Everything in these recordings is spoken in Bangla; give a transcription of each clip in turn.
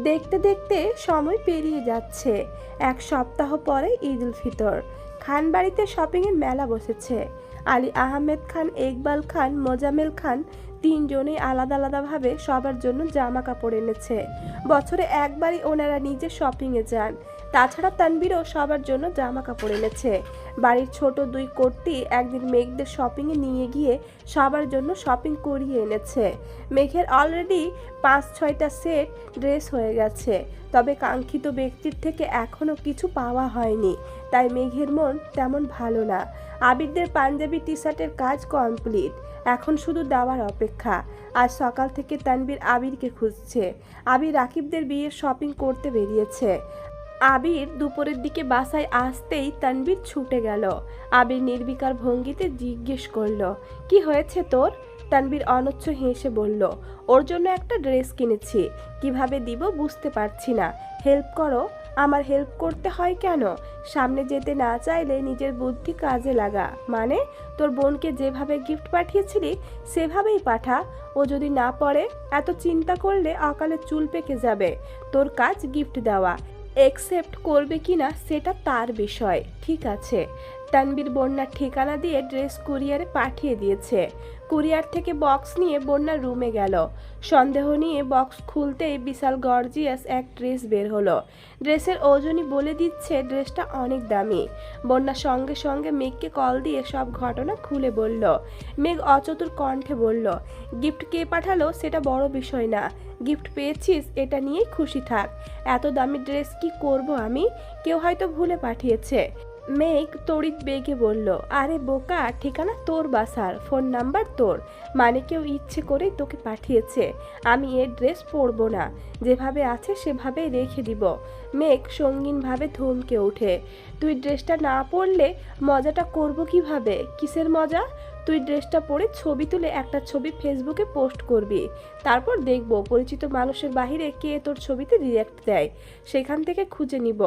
দেখতে দেখতে সময় পেরিয়ে যাচ্ছে। এক সপ্তাহ পরে ঈদ উল ফিতর। খানবাড়িতে শপিংয়ের মেলা বসেছে। আলী আহমেদ খান, ইকবাল খান, মোজাম্মেল খান তিনজনেই আলাদা আলাদাভাবে সবার জন্য জামা কাপড় এনেছে। বছরে একবারই ওনারা নিজে শপিংয়ে যান। তাছাড়া তানবীরও সবার জন্য জামা কাপড় এনেছে। বাড়ির ছোট দুই কর্তি একদিন মেঘদের শপিংয়ে নিয়ে গিয়ে সবার জন্য শপিং করিয়ে এনেছে। মেঘের অলরেডি ৫-৬টা সেট ড্রেস হয়ে গেছে, তবে কাঙ্ক্ষিত ব্যক্তির থেকে এখনও কিছু পাওয়া হয়নি, তাই মেঘের মন তেমন ভালো না। আবিরদের পাঞ্জাবি টি শার্টের কাজ কমপ্লিট, এখন শুধু দেওয়ার অপেক্ষা। আজ সকাল থেকে তানবীর আবিরকে খুঁজছে। আবির রাকিবদের বিয়ের শপিং করতে বেরিয়েছে। আবির দুপুরের দিকে বাসায় আসতেই তানবীর ছুটে গেল। আবির নির্বিকার ভঙ্গিতে জিজ্ঞেস করলো, কি হয়েছে তোর? তানবীর অনচ্ছ হেসে বলল, ওর জন্য একটা ড্রেস কিনেছি, কিভাবে দিব বুঝতে পারছি না, হেল্প করো। আমার হেল্প করতে হয় কেন? সামনে যেতে না চাইলে নিজের বুদ্ধি কাজে লাগা। মানে তোর বোনকে যেভাবে গিফট পাঠিয়েছিলি সেভাবেই পাঠা। ও যদি না পড়ে এত চিন্তা করলে অকালে চুল পেকে যাবে। তোর কাজ গিফট দেওয়া, একসেপ্ট করবে কিনা সেটা তার বিষয়। ঠিক আছে। তানবীর বন্যার ঠিকানা দিয়ে ড্রেস কুরিয়ারে পাঠিয়ে দিয়েছে। কুরিয়ার থেকে বক্স নিয়ে বন্যার রুমে গেল। সন্দেহ নিয়ে বক্স খুলতেই বিশাল গর্জিয়াস এক ড্রেস বের হলো। ড্রেসের ওজনই বলে দিচ্ছে ড্রেসটা অনেক দামি। বন্যা সঙ্গে সঙ্গে মেঘকে কল দিয়ে সব ঘটনা খুলে বলল। মেঘ অচতুর কণ্ঠে বলল, গিফট কে পাঠালো সেটা বড় বিষয় না, গিফট পেয়েছিস এটা নিয়েই খুশি থাক। এত দামি ড্রেস কি করব আমি? কেউ হয়তো ভুলে পাঠিয়েছে। মেঘ তড়িৎ বেগে বলল, আরে বোকা, ঠিকানা তোর বাসার, ফোন নাম্বার তোর, মানে কেউ ইচ্ছে করেই তোকে পাঠিয়েছে। আমি এর ড্রেস পরবো না, যেভাবে আছে সেভাবেই রেখে দিব। মেঘ সঙ্গীনভাবে থমকে ওঠে। তুই ড্রেসটা না পরলে মজাটা করব কিভাবে? কিসের মজা? তুই ড্রেসটা পরে ছবি তুলে একটা ছবি ফেসবুকে পোস্ট করবি, তারপর দেখব পরিচিত মানুষের বাহিরে কে তোর ছবিতে রিঅ্যাক্ট দেয়, সেখান থেকে খুঁজে নিব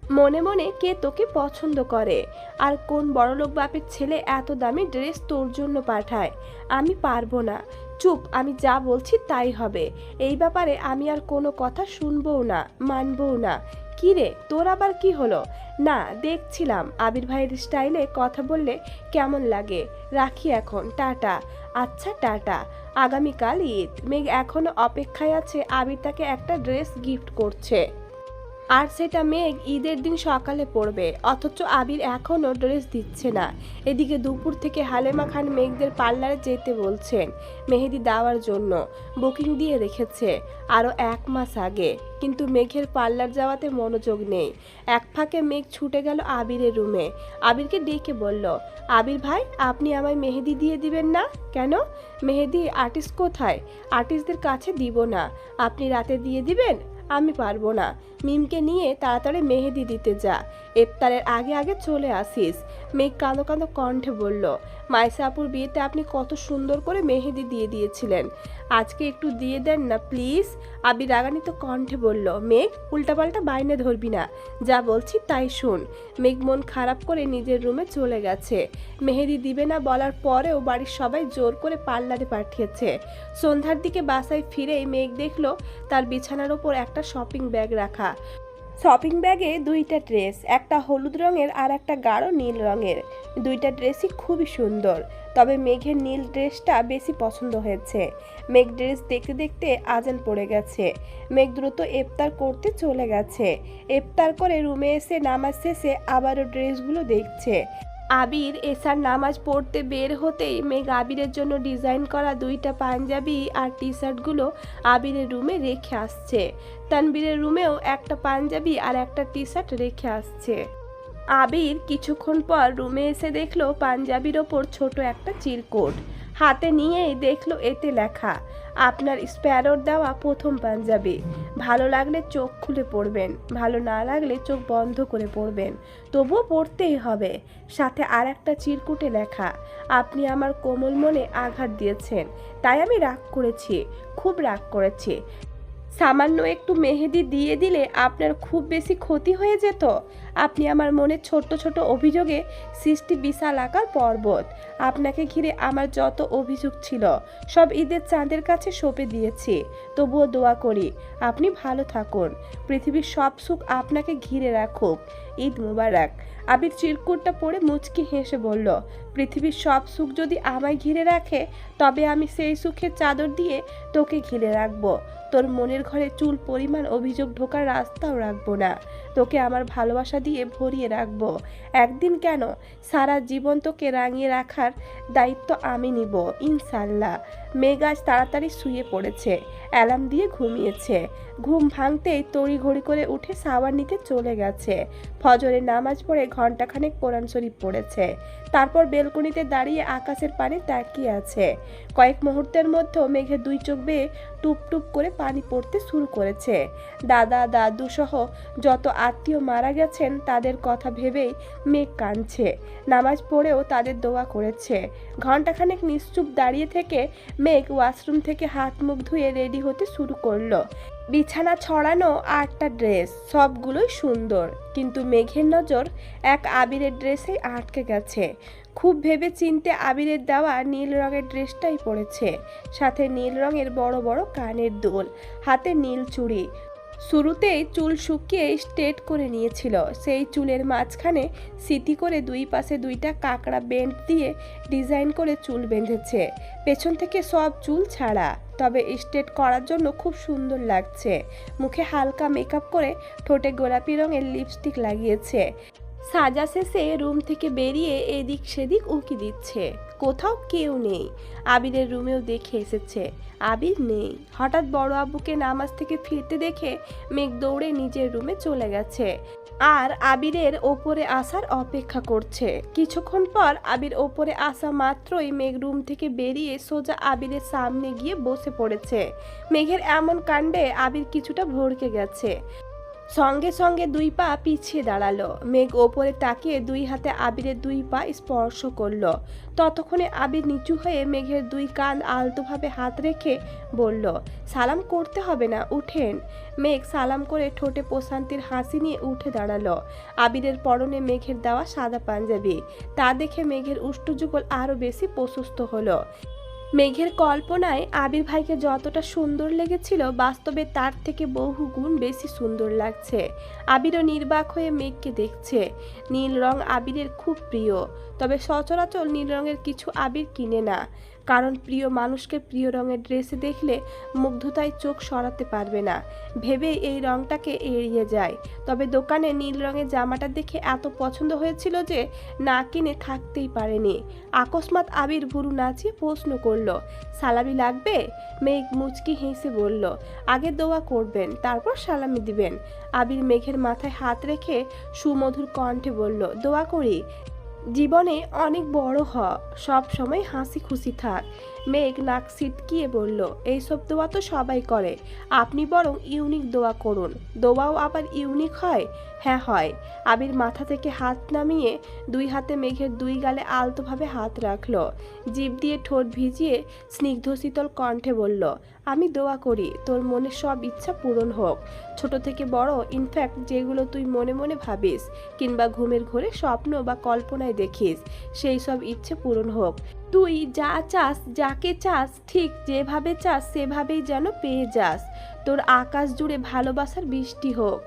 মনে মনে কে তোকে পছন্দ করে, আর কোন বড়লোক বাপের ছেলে এত দামি ড্রেস তোর জন্য পাঠায়। আমি পারবো না। চুপ, আমি যা বলছি তাই হবে। এই ব্যাপারে আমি আর কোনো কথা শুনবও না, মানবও না। কি রে, তোর আবার কি হলো? না, দেখছিলাম আবির ভাইয়ের স্টাইলে কথা বললে কেমন লাগে। রাখি এখন, টাটা। আচ্ছা টাটা। আগামীকাল ঈদ। মেঘ এখনো অপেক্ষায় আছে আবির তাকে একটা ড্রেস গিফট করছে, আর সেটা মেঘ ঈদের দিন সকালে পরবে, অথচ আবির এখনও ড্রেস দিচ্ছে না। এদিকে দুপুর থেকে হালেমা খান মেঘদের পার্লারে যেতে বলছেন মেহেদি দেওয়ার জন্য। বুকিং দিয়ে রেখেছে আরও 1 মাস আগে, কিন্তু মেঘের পার্লার যাওয়াতে মনোযোগ নেই। এক ফাঁকে মেঘ ছুটে গেল আবিরের রুমে। আবিরকে ডেকে বলল, আবির ভাই, আপনি আমায় মেহেদি দিয়ে দিবেন না কেন? মেহেদি আর্টিস্ট কোথায়? আর্টিস্টদের কাছে দিব না, আপনি রাতে দিয়ে দিবেন। আমি পারবো না। মিমকে নিয়ে তাড়াতাড়ি মেহেদি দিতে যা, ইফতারের আগে আগে চলে আসিস। মেঘ কাঁদো কাঁদো কণ্ঠে বলল, মাইসা আপুর বিয়েতে আপনি কত সুন্দর করে মেহেদি দিয়ে দিয়েছিলেন, আজকে একটু দিয়ে দেন না প্লিজ। আবির রাগান্বিত কণ্ঠে বলল, মেঘ উল্টাপাল্টা বাইনে ধরবি না, যা বলছি তাই শোন। মেঘ মন খারাপ করে নিজের রুমে চলে গেছে। মেহেদি দিবে না বলার পরেও বাড়ির সবাই জোর করে পার্লারে পাঠিয়েছে। সন্ধ্যার দিকে বাসায় ফিরেই মেঘ দেখলো তার বিছানার ওপর একটা শপিং ব্যাগ রাখা। শপিং ব্যাগে 2টা ড্রেস, একটা হলুদ রঙের আর একটা গাঢ় নীল রঙের। 2টা ড্রেসই খুবই সুন্দর, তবে মেঘের নীল ড্রেসটা বেশি পছন্দ হয়েছে। মেঘ ড্রেস দেখতে দেখতে আজান পড়ে গেছে। মেঘ দ্রুত ইফতার করতে চলে গেছে। ইফতার করে রুমে এসে নামাজ শেষে আবারও ড্রেসগুলো দেখছে। আবির এসার নামাজ পড়তে বের হতেই মেঘ আবিরের জন্য ডিজাইন করা 2টা পাঞ্জাবি আর টি শার্টগুলো আবিরের রুমে রেখে আসছে। তানবীরের রুমেও একটা পাঞ্জাবি আর একটা টি শার্ট রেখে আসছে। আবির কিছুক্ষণ পর রুমে এসে দেখলো পাঞ্জাবির ওপর ছোট একটা চিরকুট। হাতে নিয়েই দেখলো এতে লেখা, আপনার স্প্যারোর দেওয়া প্রথম পাঞ্জাবি। ভালো লাগলে চোখ খুলে পড়বেন, ভালো না লাগলে চোখ বন্ধ করে পড়বেন, তবুও পড়তেই হবে। সাথে আর একটা চিরকুটে লেখা, আপনি আমার কোমল মনে আঘাত দিয়েছেন, তাই আমি রাগ করেছি, খুব রাগ করেছি। সামান্য একটু মেহেদি দিয়ে দিলে আপনার খুব বেশি ক্ষতি হয়ে যেত। আপনি আমার মনে ছোট্ট ছোট অভিযোগে সৃষ্টি বিশাল আকার পর্বত। আপনাকে ঘিরে আমার যত অভিযোগ ছিল সব ঈদের চাঁদের কাছে সঁপে দিয়েছি। তবুও দোয়া করি আপনি ভালো থাকুন, পৃথিবীর সব সুখ আপনাকে ঘিরে রাখুক। ঈদ মুবারক। আবির চিরকুটটা পরে মুচকি হেসে বলল, পৃথিবীর সব সুখ যদি আমায় ঘিরে রাখে তবে আমি সেই সুখের চাদর দিয়ে তোকে ঘিরে রাখবো। তোর মনের ঘরে চুল পরিমাণ অভিযোগ ঢোকার রাস্তাও রাখবো না। তোকে আমার ভালোবাসা দিয়ে ভরিয়ে রাখবো। একদিন কেন, সারা জীবন তোকে রাঙিয়ে রাখার দায়িত্ব আমি নিব ইনশাল্লাহ। মেঘ আজ তাড়াতাড়ি শুয়ে পড়েছে, অ্যালার্ম দিয়ে ঘুমিয়েছে। ঘুম ভাঙতেই তড়িঘড়ি করে উঠে শাওয়ার নিতে চলে গেছে। ফজরের নামাজ পড়ে ঘণ্টাখানেক কোরআন শরীফ পড়েছে। তারপর বেলকনিতে দাঁড়িয়ে আকাশের পানে তাকিয়ে আছে। কয়েক মুহূর্তের মধ্যে মেঘের দুই চোখ বেয়ে টুপ টুপ করে পানি পড়তে শুরু করেছে। দাদা দাদু সহ যত আত্মীয় মারা গেছেন তাদের কথা ভেবেই মেঘ কাঁদছে। নামাজ পড়েও তাদের দোয়া করেছে। ঘণ্টাখানেক নিশ্চুপ দাঁড়িয়ে থেকে মেঘ ওয়াশরুম থেকে হাত মুখ ধুয়ে রেডি হতে শুরু করলো। বিছানা ছড়ানো 8টা ড্রেস, সবগুলোই সুন্দর, কিন্তু মেঘের নজর এক আবিরের ড্রেসেই আটকে গেছে। খুব ভেবে চিনতে আবিরের দেওয়া নীল রঙের ড্রেসটাই পরেছে, সাথে নীল রঙের বড় বড় কানের দুল, হাতে নীল চুড়ি। শুরুতেই চুল শুকিয়ে স্ট্রেট করে নিয়েছিল। সেই চুলের মাঝখানে সিটি করে দুই পাশে দুইটা কাঁকড়া বেল্ট দিয়ে ডিজাইন করে চুল বেঁধেছে। পেছন থেকে সব চুল ছাড়া, তবে স্ট্রেট করার জন্য খুব সুন্দর লাগছে। মুখে হালকা মেকআপ করে ঠোঁটে গোলাপি রঙের লিপস্টিক লাগিয়েছে। সাজা শেষে রুম থেকে বেরিয়ে এদিক সেদিক উঁকি দিচ্ছে। কোথাও কেউ নেই। আবিরের রুমেও দেখে এসেছে, আবির নেই। হঠাৎ বড় আব্বুকে নামাজ থেকে ফিরতে দেখে মেঘ দৌড়ে নিজের রুমে চলে গেছে আর আবিরের ওপরে আসার অপেক্ষা করছে। কিছুক্ষণ পর আবির ওপরে আসা মাত্রই মেঘ রুম থেকে বেরিয়ে সোজা আবিরের সামনে গিয়ে বসে পড়েছে। মেঘের এমন কাণ্ডে আবির কিছুটা ভড়কে গেছে। সঙ্গে সঙ্গে দুই পা পিছিয়ে দাঁড়ালো। মেঘ ওপরে তাকিয়ে দুই হাতে আবিরের দুই পা স্পর্শ করলো। ততক্ষণে আবির নিচু হয়ে মেঘের দুই কাঁধ আলতোভাবে হাত রেখে বলল, সালাম করতে হবে না, উঠেন। মেঘ সালাম করে ঠোঁটে প্রশান্তির হাসি নিয়ে উঠে দাঁড়ালো। আবিরের পরনে মেঘের দেওয়া সাদা পাঞ্জাবি, তা দেখে মেঘের উষ্টযুগল আরও বেশি প্রশস্ত হলো। মেঘের কল্পনায় আবির ভাইকে যতটা সুন্দর লেগেছিল বাস্তবে তার থেকে বহু গুণ বেশি সুন্দর লাগছে। আবিরও নির্বাক হয়ে মেঘকে দেখছে। নীল রং আবিরের খুব প্রিয়, তবে সচরাচর নীল রঙের কিছু আবির কিনে না, কারণ প্রিয় মানুষকে প্রিয় রঙের ড্রেসে দেখলে মুগ্ধতায় চোখ সরাতে পারবে না ভেবে এই রংটাকে এড়িয়ে যায়। তবে দোকানে নীল রঙের জামাটা দেখে এত পছন্দ হয়েছিল যে না কিনে থাকতেই পারেনি। আকস্মাৎ আবির ভুরু নাচিয়ে প্রশ্ন করলো, সালামি লাগবে? মেঘ মুচকি হেসে বলল, আগে দোয়া করবেন তারপর সালামি দিবেন। আবির মেঘের মাথায় হাত রেখে সুমধুর কণ্ঠে বলল, দোয়া করি জীবনে অনেক বড় হ, সব সময় হাসি খুশি থাক। মেঘ নাক সিটকিয়ে বলল, এইসব দোয়া তো সবাই করে, আপনি বরং ইউনিক দোয়া করুন। দোয়াও আবার ইউনিক হয়? হ্যাঁ হয়। আবির মাথা থেকে হাত নামিয়ে দুই হাতে মেঘের দুই গালে আলতোভাবে হাত রাখলো। জিভ দিয়ে ঠোঁট ভিজিয়ে স্নিগ্ধ শীতল কণ্ঠে বলল, আমি দোয়া করি তোর মনে সব ইচ্ছা পূরণ হোক, ছোট থেকে বড়, ইনফ্যাক্ট যেগুলো তুই মনে মনে ভাবিস কিংবা ঘুমের ঘোরে স্বপ্ন বা কল্পনায় দেখিস, সেই সব ইচ্ছে পূরণ হোক। তুই যা চাস, যাকে চাস, ঠিক যেভাবে চাস সেভাবেই যেন পেয়ে যাস। তোর আকাশ জুড়ে ভালোবাসার বৃষ্টি হোক,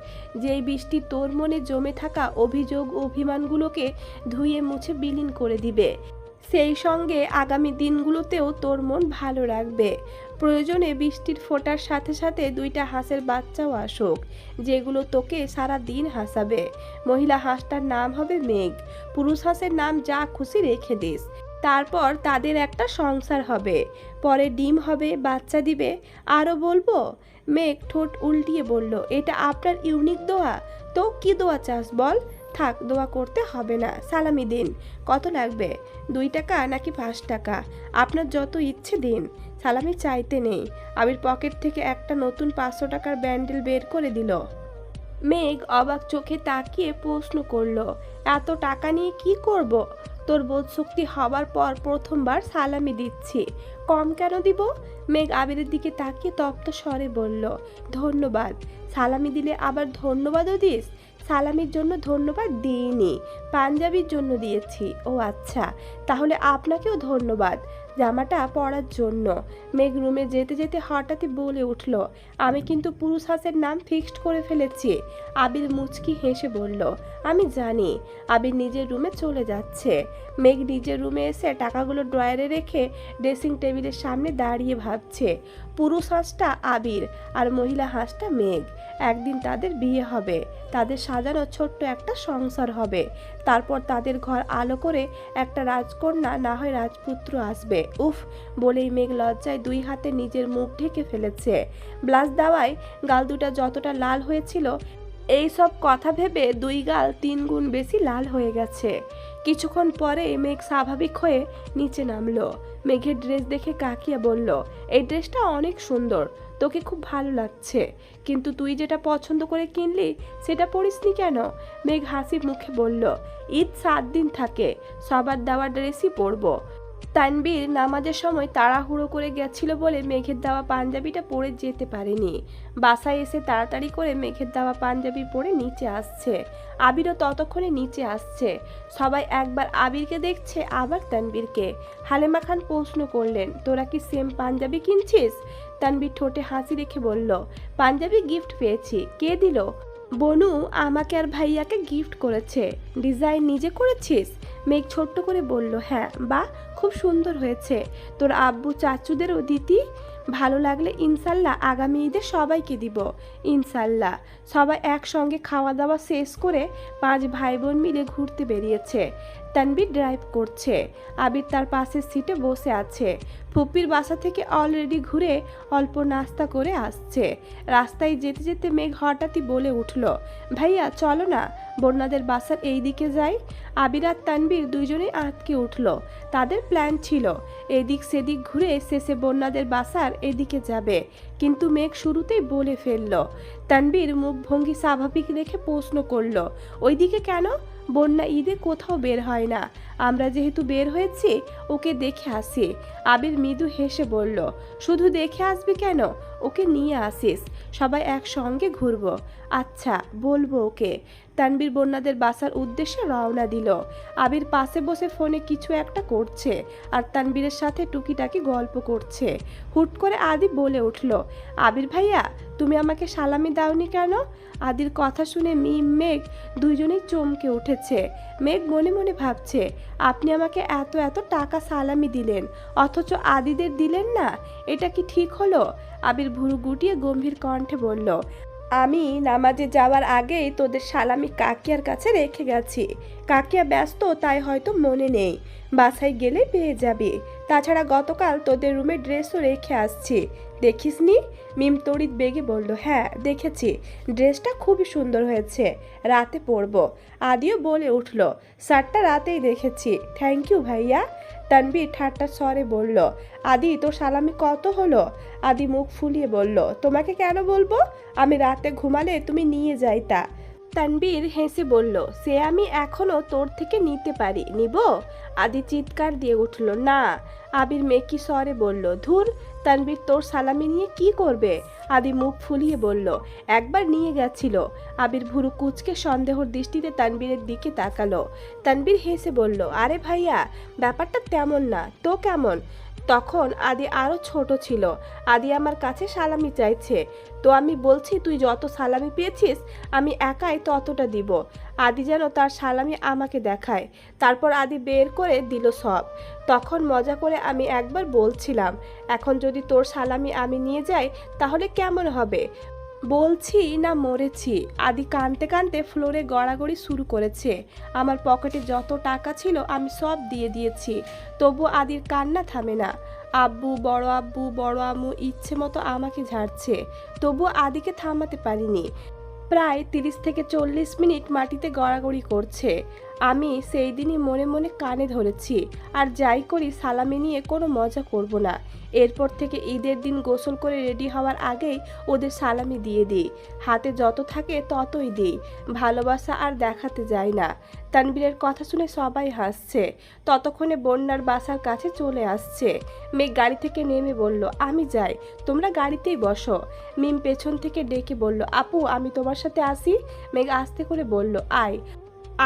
যেই বৃষ্টি তোর মনে জমে থাকা অভিযোগ অভিমানগুলোকে ধুয়ে মুছে বিলীন করে দিবে। সেই সঙ্গে আগামী দিনগুলোতেও তোর মন ভালো রাখবে। প্রয়োজনে বৃষ্টির ফোঁটার সাথে সাথে দুইটা হাঁসের বাচ্চাও আসুক, যেগুলো তোকে সারা দিন হাসাবে। মহিলা হাঁসটার নাম হবে মেঘ, পুরুষ হাঁসের নাম যা খুশি রেখে দিস। তারপর তাদের একটা সংসার হবে, পরে ডিম হবে, বাচ্চা দিবে। আরও বলবো? মেঘ ঠোঁট উল্টিয়ে বলল, এটা আপনার ইউনিক দোয়া? তো কি দোয়া চাস বল? থাক, দোয়া করতে হবে না, সালামি দিন। কত লাগবে? 2 টাকা নাকি 5 টাকা? আপনার যত ইচ্ছে দিন, সালামি চাইতে নেই। আবির পকেট থেকে একটা নতুন 500 টাকার ব্যান্ডেল বের করে দিল। মেঘ অবাক চোখে তাকিয়ে প্রশ্ন করলো, এত টাকা নিয়ে কি করব? তোর বোধশক্তি হবার পর প্রথমবার সালামি দিচ্ছি, কম কেন দিব? মেঘ আবিরের দিকে তাকিয়ে তপ্ত স্বরে বলল, ধন্যবাদ। সালামি দিলে আবার ধন্যবাদও দিস? সালামির জন্য ধন্যবাদ দিইনি, পাঞ্জাবির জন্য দিয়েছি। ও আচ্ছা, তাহলে আপনাকেও ধন্যবাদ জামাটা পরার জন্য। মেঘ রুমে যেতে যেতে হঠাৎই বলে উঠল, আমি কিন্তু পুরুষ হাসের নাম ফিক্সড করে ফেলেছি। আবির মুচকি হেসে বলল, আমি জানি। আবির নিজের রুমে চলে যাচ্ছে। মেঘ নিজের রুমে এসে টাকাগুলো ড্রয়ারে রেখে ড্রেসিং টেবিলের সামনে দাঁড়িয়ে ভাবছে, পুরুষ হাঁসটা আবির আর মহিলা হাঁসটা মেঘ। একদিন তাদের বিয়ে হবে, তাদের সাজানো ছোট্ট একটা সংসার হবে, তারপর তাদের ঘর আলো করে একটা রাজকন্যা না হয় রাজপুত্র আসবে। উফ বলেই মেঘ লজ্জায় দুই হাতে নিজের মুখ ঢেকে ফেলেছে। ব্লাশ দেওয়ায় গাল দুটা যতটা লাল হয়েছিল, এই সব কথা ভেবে দুই গাল 3 গুণ বেশি লাল হয়ে গেছে। কিছুক্ষণ পরে মেঘ স্বাভাবিক হয়ে নিচে নামলো। মেঘের ড্রেস দেখে কাকিয়া বলল, এই ড্রেসটা অনেক সুন্দর, তোকে খুব ভালো লাগছে, কিন্তু তুই যেটা পছন্দ করে কিনলি সেটা পরিসনি কেন? মেঘ হাসি মুখে বলল, ঈদ 7 দিন থাকে, সবার দেওয়া ড্রেসই পরবো। তানবীর নামাজের সময় তাড়াহুড়ো করে গেছিল বলে মেঘের দেওয়া পাঞ্জাবিটা পরে যেতে পারেনি। বাসায় এসে তাড়াতাড়ি করে মেঘের দেওয়া পাঞ্জাবি পরে নিচে আসছে। আবিরও ততক্ষণে নিচে আসছে। সবাই একবার আবিরকে দেখছে, আবার তানবীরকে। হালেমা খান প্রশ্ন করলেন, তোরা কি সেম পাঞ্জাবি কিনছিস? তানবীর ঠোঁটে হাসি রেখে বলল, পাঞ্জাবি গিফট পেয়েছি। কে দিল? বনু আমাকে আর ভাইয়াকে গিফট করেছে। ডিজাইন নিজে করেছিস? মেঘ ছোট্ট করে বলল, হ্যাঁ। বা খুব সুন্দর হয়েছে। তোর আব্বু চাচুদেরও দিতি? ভালো লাগলে ইনশাল্লাহ আগামী ঈদে সবাইকে দিব। ইনশাল্লাহ। সবাই একসঙ্গে খাওয়া দাওয়া শেষ করে 5 ভাই বোন মিলে ঘুরতে বেরিয়েছে। তানবীর ড্রাইভ করছে, আবির তার পাশের সিটে বসে আছে। ফুপির বাসা থেকে অলরেডি ঘুরে অল্প নাস্তা করে আসছে। রাস্তায় যেতে যেতে মেঘ হঠাৎই বলে উঠল, ভাইয়া চলো না বন্যাদের বাসার এই দিকে যাই। আবির আর তানবীর দুইজনেই আটকে উঠল। তাদের প্ল্যান ছিল এদিক সেদিক ঘুরে শেষে বন্যাদের বাসার এদিকে যাবে, কিন্তু মেঘ শুরুতেই বলে ফেলল। তানবীর মুখ ভঙ্গি স্বাভাবিক রেখে প্রশ্ন করল, ওইদিকে কেন? বন্যা ঈদে কোথাও বের হয় না, আমরা যেহেতু বের হয়েছি ওকে দেখে আসি। আবির মৃদু হেসে বলল, শুধু দেখে আসবি কেন, ওকে নিয়ে আসিস, সবাই একসঙ্গে ঘুরবো। আচ্ছা বলবো ওকে। তানবীর বন্যাদের বাসার উদ্দেশ্যে রওনা দিল। আবির পাশে বসে ফোনে কিছু একটা করছে আর তানবীরের সাথে টুকিটাকি গল্প করছে। হুট করে আদি বলে উঠল, আবির ভাইয়া তুমি আমাকে সালামি দাওনি কেন? আদির কথা শুনে মিম মেঘ দুইজনেই চমকে উঠেছে। মেঘ মনে মনে ভাবছে, আপনি আমাকে এত এত টাকা সালামি দিলেন অথচ আদিদের দিলেন না, এটা কি ঠিক হলো? আবির ভুরু গুটিয়ে গম্ভীর কণ্ঠে বলল, আমি নামাজে যাওয়ার আগেই তোদের সালামি কাকিয়ার কাছে রেখে গেছি। কাকিয়া ব্যস্ত তাই হয়তো মনে নেই, বাসায় গেলে পেয়ে যাবি। তাছাড়া গতকাল তোদের রুমে ড্রেসও রেখে আসছি, দেখিসনি? মিম তড়িৎ বেগে বলল, হ্যাঁ দেখেছি, ড্রেসটা খুবই সুন্দর হয়েছে, রাতে পরবো। আদিও বলে উঠল, শার্টটা রাতেই দেখেছি, থ্যাংক ইউ ভাইয়া। তানবীর ঠাট্টা স্বরে বলল, আদি তোর সালামি কত হলো? আদি মুখ ফুলিয়ে বলল, তোমাকে কেন বলবো, আমি রাতে ঘুমালে তুমি নিয়ে যাইতা। তানবীর হেসে বলল, সে আমি এখনো তোর থেকে নিতে পারি, নিব? আদি চিৎকার দিয়ে উঠল, না। আবির মেকি স্বরে বলল, ধুর, তানবীর তোর সালামি নিয়ে কি করবে? আদি মুখ ফুলিয়ে বলল, একবার নিয়ে গেছিল। আবির ভুরু কুচকে সন্দেহর দৃষ্টিতে তানবীরের দিকে তাকালো। তানবীর হেসে বলল, আরে ভাইয়া ব্যাপারটা তেমন না তো। কেমন? তখন আদি আরো ছোট ছিল। আদি আমার কাছে সালামি চাইছে, তো আমি বলছি তুই যত সালামি পেয়েছিস আমি একাই ততটা দিব। আদি যেন তার সালামি আমাকে দেখায়। তারপর আদি বের করে দিল সব। তখন মজা করে আমি একবার বলছিলাম, এখন যদি তোর সালামি আমি নিয়ে যাই তাহলে কেমন হবে? বলছি না মরেছি। আদি কাঁদতে কাঁদতে ফ্লোরে গড়াগড়ি শুরু করেছে। আমার পকেটে যত টাকা ছিল আমি সব দিয়ে দিয়েছি, তবু আদির কান্না থামে না। আব্বু বড় আম্মু ইচ্ছে মতো আমাকে ঝাড়ছে, তবু আদিকে থামাতে পারিনি। প্রায় 30 থেকে 40 মিনিট মাটিতে গড়াগড়ি করছে। আমি সেই দিনই মনে মনে কানে ধরেছি, আর যাই করি সালামি নিয়ে কোনো মজা করব না। এরপর থেকে ঈদের দিন গোসল করে রেডি হওয়ার আগেই ওদের সালামি দিয়ে দিই। হাতে যত থাকে ততই দিই, ভালোবাসা আর দেখাতে যাই না। তানবীরের কথা শুনে সবাই হাসছে। ততক্ষণে বন্যার বাসার কাছে চলে আসছে। মেঘ গাড়ি থেকে নেমে বলল, আমি যাই, তোমরা গাড়িতেই বসো। মিম পেছন থেকে ডেকে বলল, আপু আমি তোমার সাথে আসি। মেঘ আস্তে করে বলল, আয়।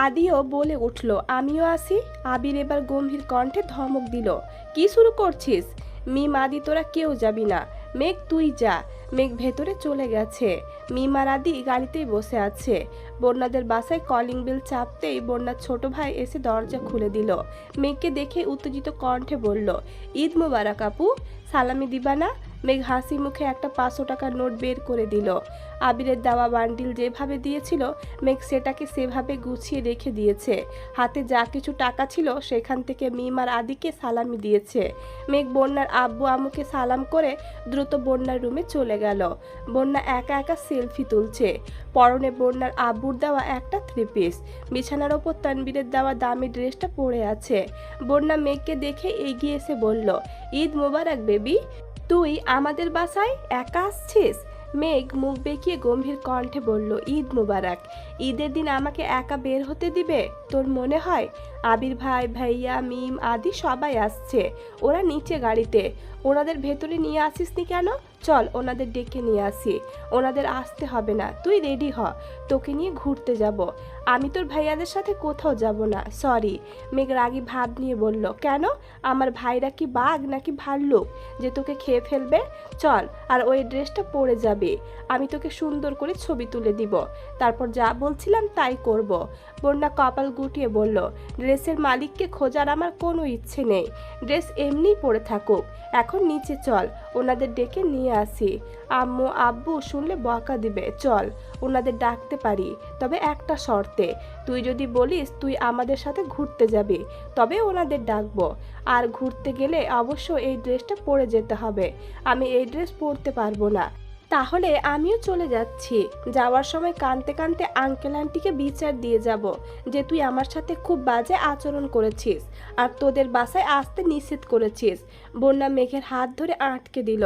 আদিও বলে উঠল, আমিও আসি। আবির এবার গম্ভীর কণ্ঠে ধমক দিল, কি শুরু করছিস? মিম, আদি তোরা কেউ যাবি না। মেঘ তুই যা। মেঘ ভেতরে চলে গেছে। মিম আর আদি গাড়িতেই বসে আছে। বন্যাদের বাসায় কলিং বেল চাপতেই বন্যার ছোট ভাই এসে দরজা খুলে দিল। মেঘকে দেখে উত্তেজিত কণ্ঠে বলল, ঈদ মোবারক আপু, সালামি দিবা না? মেঘ হাসি মুখে একটা 500 টাকার নোট বের করে দিল। আবিরের দেওয়া বান্ডিল যেভাবে দিয়েছিল মেঘ সেটাকে সেভাবে গুছিয়ে রেখে দিয়েছে। হাতে যা কিছু টাকা ছিল সেখান থেকে মিম আর আদিকে সালামি দিয়েছে। মেঘ বন্যার আব্বু আম্মুকে সালাম করে দ্রুত বন্যার রুমে চলে গেল। বন্যা একা একা সেলফি তুলছে। পরনে বন্যার আব্বুর দেওয়া একটা 3 পিস, বিছানার ওপর তানবীরের দেওয়া দামি ড্রেসটা পরে আছে। বন্যা মেঘকে দেখে এগিয়ে এসে বলল, ঈদ মোবারক বেবি, তুই আমাদের বাসায় একা আসছিস? মেঘ মুখ বেঁকিয়ে গম্ভীর কণ্ঠে বলল, ঈদ মুবারক। ঈদের দিন আমাকে একা বের হতে দিবে তোর মনে হয়? আবির ভাই, ভাইয়া, মিম, আদি সবাই আসছে। ওরা নিচে গাড়িতে। ওনাদের ভেতরে নিয়ে আসিসনি কেন? চল ওনাদের ডেকে নিয়ে আসি। ওনাদের আসতে হবে না, তুই রেডি হ, তোকে নিয়ে ঘুরতে যাব। আমি তোর ভাইয়াদের সাথে কোথাও যাব না, সরি। মেঘ রাগী ভাব নিয়ে বলল, কেন? আমার ভাইরা কি বাঘ নাকি ভাল্লুক যে তোকে খেয়ে ফেলবে? চল, আর ওই ড্রেসটা পরে যাবে, আমি তোকে সুন্দর করে ছবি তুলে দিব, তারপর যা বলছিলাম তাই করব। বন্যা কপাল গুটিয়ে বলল, ড্রেসের মালিককে খোঁজার আমার কোনো ইচ্ছে নেই, ড্রেস এমনিই পরে থাকুক। এখন নিচে চল, ওনাদের ডেকে নিয়ে আসি। আম্মু আব্বু শুনলে বকা দিবে। চল, ওনাদের ডাকতে পারি, তবে একটা শর্তে। তুই যদি বলিস তুই আমাদের সাথে ঘুরতে যাবি, তবে ওনাদের ডাকবো। আর ঘুরতে গেলে অবশ্য এই ড্রেসটা পরে যেতে হবে, আমি এই ড্রেস পরতে পারবো না। তাহলে আমিও চলে যাচ্ছি। যাওয়ার সময় কাঁদতে কাঁদতে আঙ্কেল আন্টিকে বিচার দিয়ে যাব যে তুই আমার সাথে খুব বাজে আচরণ করেছিস আর তোদের বাসায় আসতে নিষেধ করেছিস। বন্যা মেঘের হাত ধরে আটকে দিল।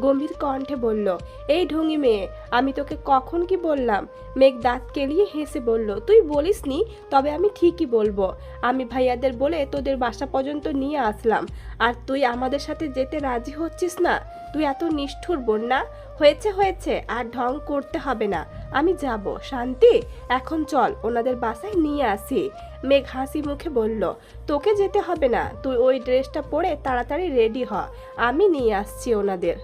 গম্ভীর কণ্ঠে বলল, এই ঢঙি মেয়ে, আমি তোকে কখন কি বললাম? মেঘ দাঁত কেলিয়ে হেসে বলল, তুই বলিসনি, তবে আমি ঠিকই বলবো। আমি ভাইয়াদের বলে তোদের বাসা পর্যন্ত নিয়ে আসলাম, আর তুই আমাদের সাথে যেতে রাজি হচ্ছিস না? তুই এত নিষ্ঠুর বন্যা। হয়েছে হয়েছে, আর ঢং করতে হবে না, আমি যাব। শান্তি, এখন চল ওনাদের বাসায় নিয়ে আসি। মেঘ হাসি মুখে বলল, তোকে যেতে হবে না, তুই ওই ড্রেসটা পরে তাড়াতাড়ি রেডি হ, আমি নিয়ে আসছি ওনাদের।